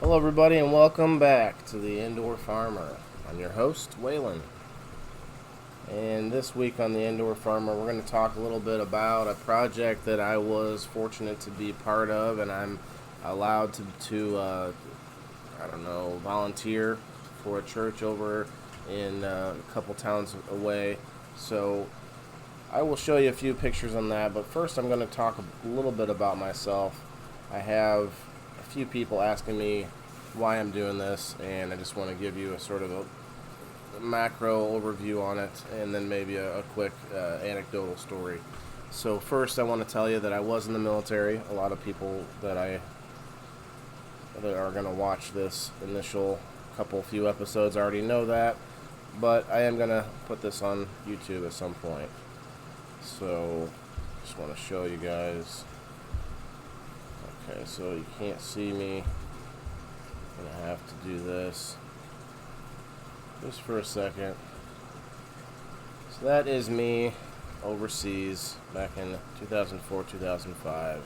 Hello, everybody, and welcome back to the Indoor Farmer. I'm your host, Waylon. And this week on the Indoor Farmer, we're going to talk a little bit about a project that I was fortunate to be part of, and I'm allowed to volunteer for a church over in a couple towns away. So I will show you a few pictures on that, but first I'm going to talk a little bit about myself. I have a few people asking me why I'm doing this, and I just want to give you a sort of a macro overview on it, and then maybe a quick anecdotal story. So first I want to tell you that I was in the military. A lot of people that are going to watch this initial few episodes already know that, but I am going to put this on YouTube at some point. So just want to show you guys. Okay, so you can't see me. I'm going to have to do this just for a second. So that is me overseas back in 2004, 2005. And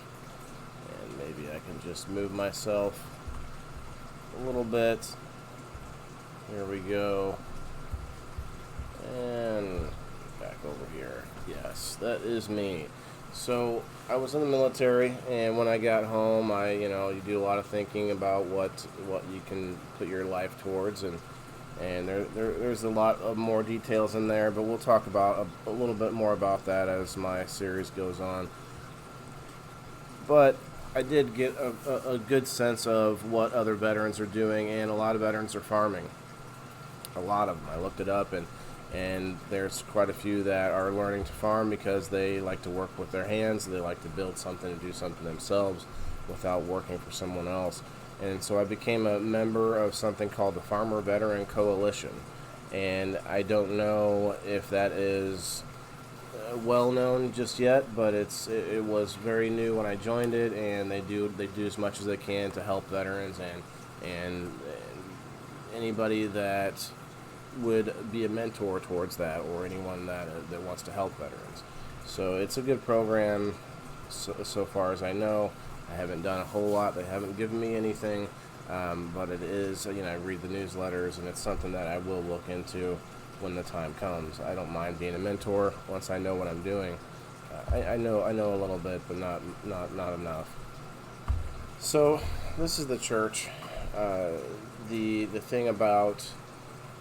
maybe I can just move myself a little bit. Here we go. And back over here. Yes, that is me. So I was in the military, and when I got home, you do a lot of thinking about what you can put your life towards, and there's a lot of more details in there, but we'll talk about a little bit more about that as my series goes on. But I did get a good sense of what other veterans are doing, and a lot of veterans are farming. A lot of them. I looked it up, and there's quite a few that are learning to farm because they like to work with their hands. They like to build something and do something themselves without working for someone else. And so I became a member of something called the Farmer Veteran Coalition. And I don't know if that is well known just yet, but it was very new when I joined it, and they do as much as they can to help veterans and anybody that would be a mentor towards that, or anyone that wants to help veterans. So it's a good program so far as I know. I haven't done a whole lot. They haven't given me anything, but it is, I read the newsletters, and it's something that I will look into when the time comes. I don't mind being a mentor once I know what I'm doing. I know a little bit, but not enough. So this is the church. The thing about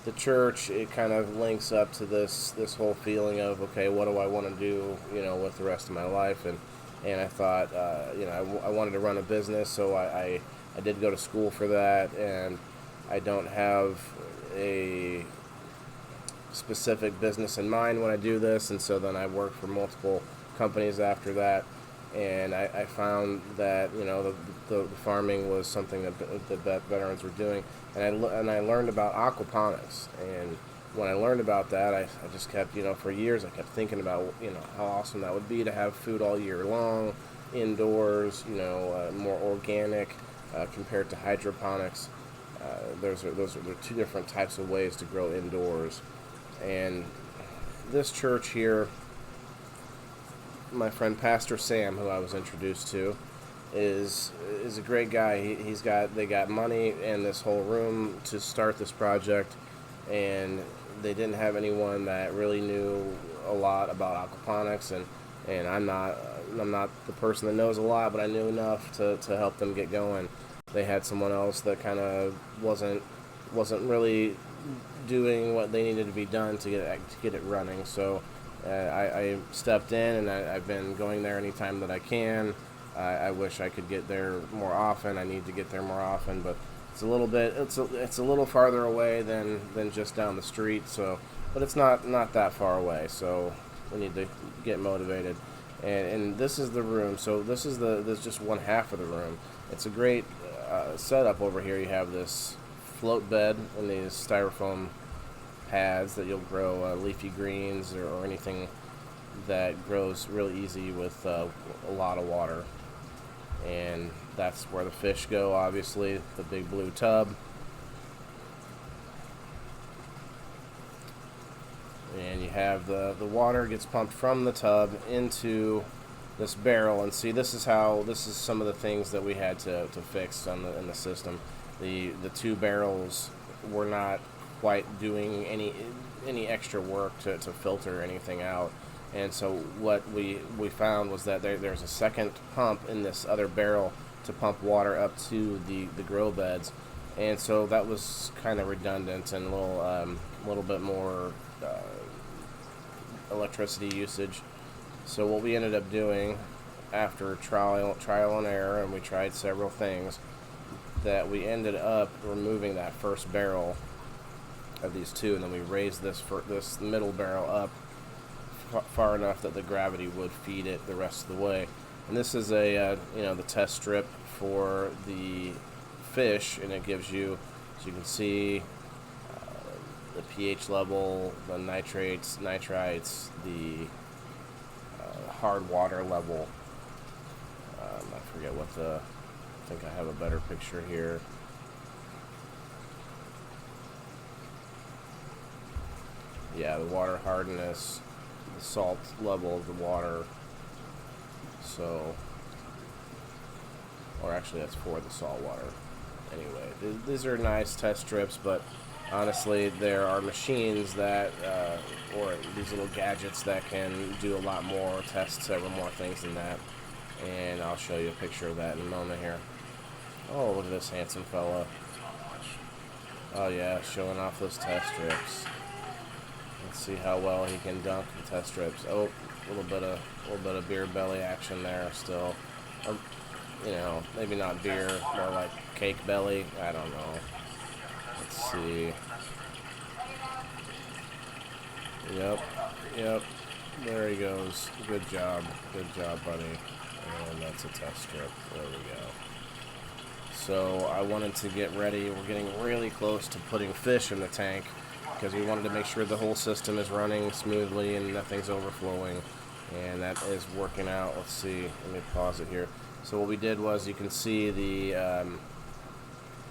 the church, it kind of links up to this whole feeling of, okay, what do I want to do, with the rest of my life, and I thought, I wanted to run a business, so I did go to school for that, and I don't have a specific business in mind when I do this, and so then I worked for multiple companies after that, and I found that, the farming was something that veterans were doing, and I learned about aquaponics, and when I learned about that, I just kept, for years, I kept thinking about, how awesome that would be to have food all year long, indoors, more organic, compared to hydroponics. Those are two different types of ways to grow indoors, and this church here, my friend Pastor Sam, who I was introduced to, is a great guy. They got money and this whole room to start this project, and they didn't have anyone that really knew a lot about aquaponics, and I'm not the person that knows a lot, but I knew enough to help them get going. They had someone else that kind of wasn't really doing what they needed to be done to get it running. So I stepped in, and I've been going there anytime that I can. I wish I could get there more often. I need to get there more often, but it's a little farther away than just down the street. So, but it's not that far away. So we need to get motivated. And this is the room. So this is just one half of the room. It's a great setup over here. You have this float bed and these styrofoam pads that you'll grow leafy greens or anything that grows really easy with a lot of water. And that's where the fish go, obviously, the big blue tub. And you have the water gets pumped from the tub into this barrel, and see, this is some of the things that we had to fix in the system. the two barrels were not quite doing any extra work to filter anything out. And so what we found was that there's a second pump in this other barrel to pump water up to the grow beds, and so that was kind of redundant and a little bit more electricity usage. So what we ended up doing after trial and error, and we tried several things, that we ended up removing that first barrel of these two, and then we raised this middle barrel up far enough that the gravity would feed it the rest of the way. And this is the test strip for the fish, and it gives you, as you can see, the pH level, the nitrates, nitrites, the hard water level. I forget what I think I have a better picture here. Yeah, the water hardness, the salt level of the water. So, or actually that's for the salt water. Anyway, these are nice test strips, but honestly, there are machines that, or these little gadgets that can do a lot more, test several more things than that. And I'll show you a picture of that in a moment here. Oh, look at this handsome fella. Oh yeah, showing off those test strips. Let's see how well he can dunk the test strips. Oh, a little bit of beer belly action there still. Or, maybe not beer, more like cake belly. I don't know. Let's see. Yep. There he goes. Good job, buddy. And that's a test strip. There we go. So I wanted to get ready. We're getting really close to putting fish in the tank because we wanted to make sure the whole system is running smoothly and nothing's overflowing. And that is working out. Let's see. Let me pause it here. So what we did was, you can see the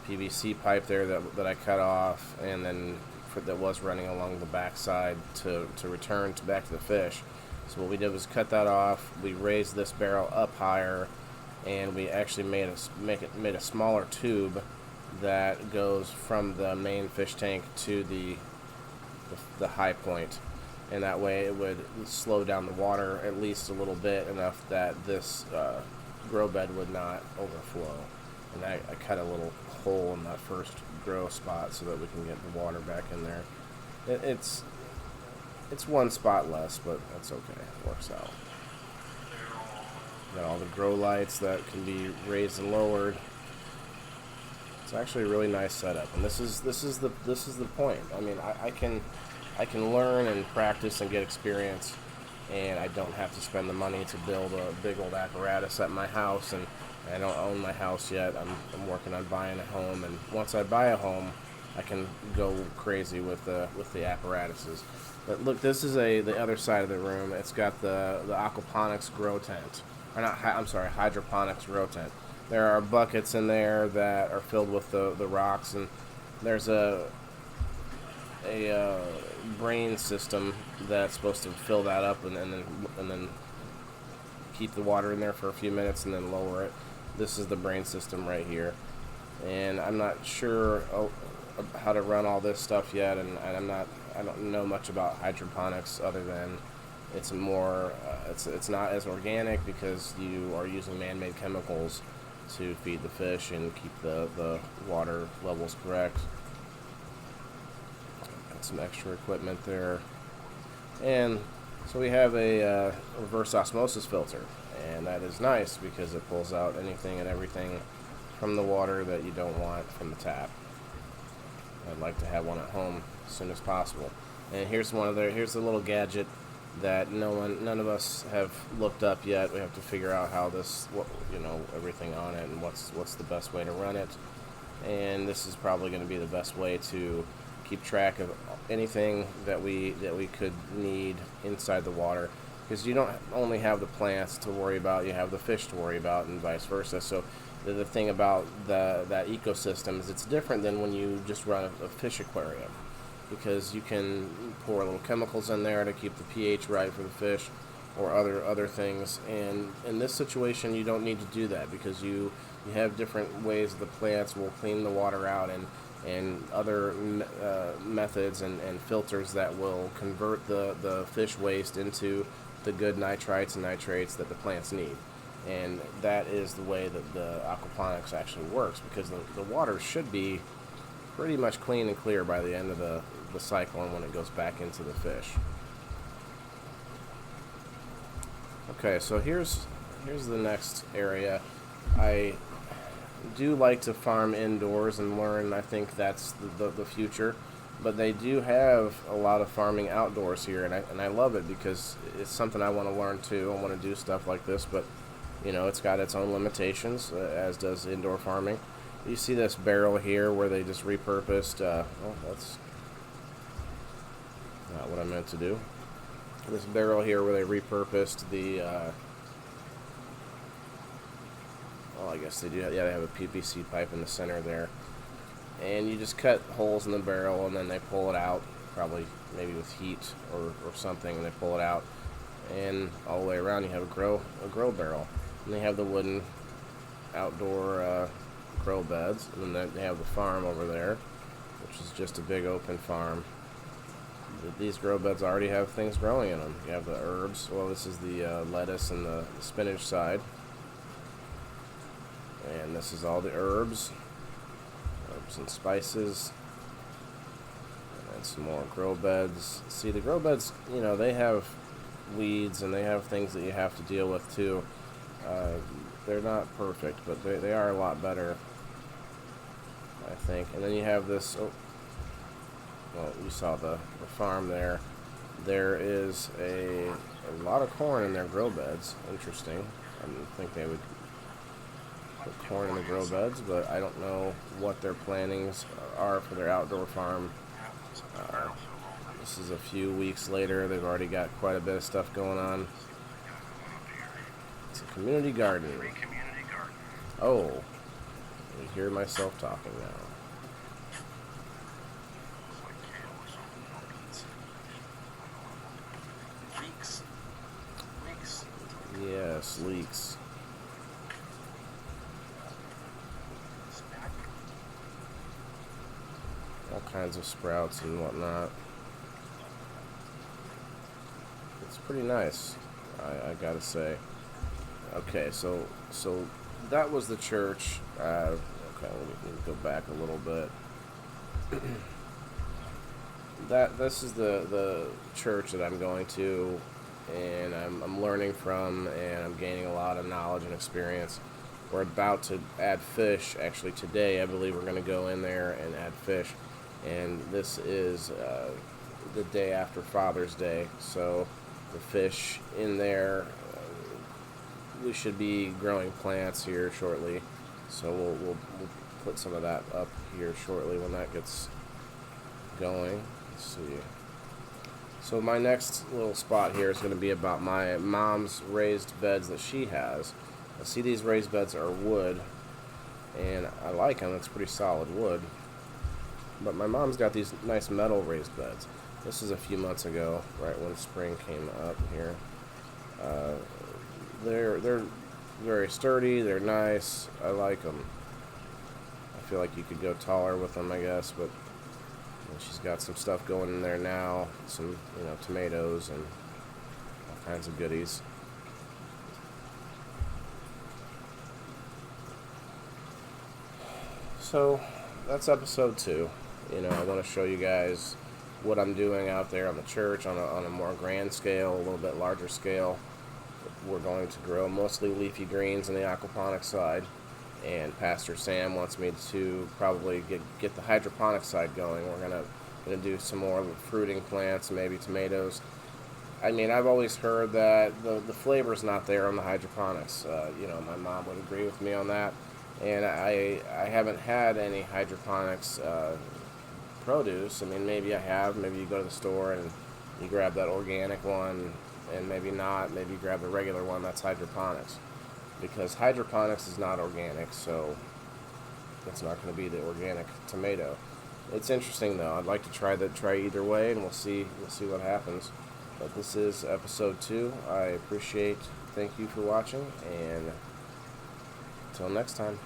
PVC pipe there that I cut off, and then that was running along the backside to return back to the fish. So what we did was cut that off. We raised this barrel up higher, and we actually made a smaller tube that goes from the main fish tank to the high point, and that way it would slow down the water at least a little bit, enough that this grow bed would not overflow. And I cut a little hole in that first grow spot so that we can get the water back in there. It's one spot less, but that's okay. It works out. Got all the grow lights that can be raised and lowered. It's actually a really nice setup, and this is the point. I mean, I can learn and practice and get experience, and I don't have to spend the money to build a big old apparatus at my house. And I don't own my house yet. I'm working on buying a home, and once I buy a home, I can go crazy with the apparatuses. But look, this is the other side of the room. It's got the aquaponics grow tent, or not? I'm sorry, hydroponics grow tent. There are buckets in there that are filled with the rocks, and there's a brain system that's supposed to fill that up and then keep the water in there for a few minutes and then lower it. This is the brain system right here, and I'm not sure how to run all this stuff yet, and I don't know much about hydroponics other than it's more it's not as organic because you are using man-made chemicals to feed the fish and keep the water levels correct. Got some extra equipment there, and so we have a reverse osmosis filter, and that is nice because it pulls out anything and everything from the water that you don't want from the tap. I'd like to have one at home as soon as possible. And here's here's the little gadget that none of us have looked up yet. We have to figure out how everything on it and what's the best way to run it. And this is probably going to be the best way to keep track of anything that we could need inside the water, because you don't only have the plants to worry about, you have the fish to worry about, and vice versa. So the thing about that ecosystem is it's different than when you just run a fish aquarium, because you can pour little chemicals in there to keep the pH right for the fish, or other things. And in this situation, you don't need to do that because you have different ways the plants will clean the water out, and other methods and filters that will convert the fish waste into the good nitrites and nitrates that the plants need. And that is the way that the aquaponics actually works, because the water should be pretty much clean and clear by the end of the cycle and when it goes back into the fish. Okay, so here's the next area. I do like to farm indoors and learn. I think that's the future. But they do have a lot of farming outdoors here, and I love it because it's something I want to learn too. I want to do stuff like this, but it's got its own limitations, as does indoor farming. You see this barrel here where they just repurposed. That's not what I meant to do. This barrel here where they repurposed the. I guess they do. Yeah, they have a PVC pipe in the center there. And you just cut holes in the barrel, and then they pull it out, probably maybe with heat or something, and they pull it out. And all the way around you have a grow barrel. And they have the wooden outdoor grow beds. And then they have the farm over there, which is just a big open farm. These grow beds already have things growing in them. You have the herbs. Well, this is the lettuce and the spinach side. And this is all the herbs and spices, and some more grow beds. See, the grow beds, they have weeds and they have things that you have to deal with too. They're not perfect, but they are a lot better, I think. And then you have this, you saw the farm there. There is a lot of corn in their grow beds. Interesting. I didn't think they would put corn in the grow beds, but I don't know what their plannings are for their outdoor farm. This is a few weeks later. They've already got quite a bit of stuff going on. It's a community garden. Oh, I hear myself talking now. Yes, leeks. All kinds of sprouts and whatnot. It's pretty nice, I gotta say. Okay, so that was the church. Okay, let me go back a little bit. This is the church that I'm going to, and I'm learning from, and I'm gaining a lot of knowledge and experience. We're about to add fish. Actually, today I believe we're going to go in there and add fish. And this is the day after Father's Day, so the fish in there, we should be growing plants here shortly, so we'll put some of that up here shortly when that gets going. Let's see. So my next little spot here is going to be about my mom's raised beds that she has. I see these raised beds are wood, and I like them. It's pretty solid wood. But my mom's got these nice metal raised beds. This is a few months ago, right when spring came up here. They're very sturdy. They're nice. I like them. I feel like you could go taller with them, I guess. But she's got some stuff going in there now. Some tomatoes and all kinds of goodies. So that's episode 2. I want to show you guys what I'm doing out there on the church on a more grand scale, a little bit larger scale. We're going to grow mostly leafy greens on the aquaponics side, and Pastor Sam wants me to probably get the hydroponics side going. We're gonna do some more fruiting plants, maybe tomatoes. I mean, I've always heard that the flavor's not there on the hydroponics. My mom would agree with me on that, and I haven't had any hydroponics produce. I mean, maybe I have. Maybe you go to the store and you grab that organic one, and maybe not. Maybe you grab the regular one. That's hydroponics, because hydroponics is not organic, so it's not going to be the organic tomato. It's interesting though. I'd like to try either way, and we'll see what happens. But this is episode 2. Thank you for watching, and until next time.